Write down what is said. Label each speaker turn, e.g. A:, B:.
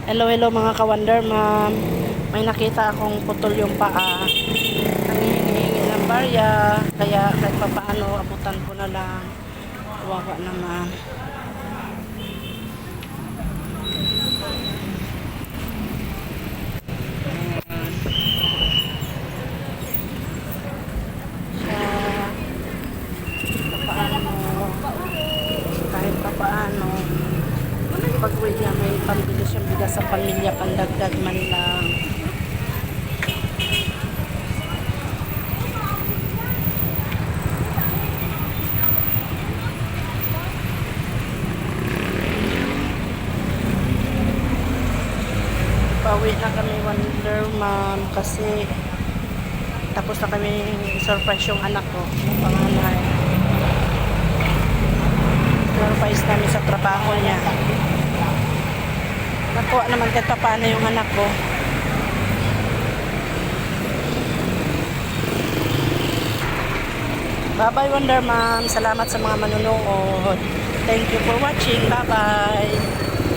A: Hello, hello mga ka-wonder, ma'am. May nakita akong putol yung paa. Nangihingi ng barya. Kaya kahit pa paano, abutan ko na lang. Kawawa naman. Kahit pa paano, pag-uwi niya may pambili siyang bigas sa pamilya, pandagdag man lang. Pauwi na kami, Wonder Mom, kasi tapos na kami surprise yung anak ko, yung panganay. Surprise namin sa trabaho niya. Nakuha naman kahit pa paano yung anak ko. Bye-bye, Wonder Mom. Salamat sa mga manunood. Thank you for watching. Bye-bye.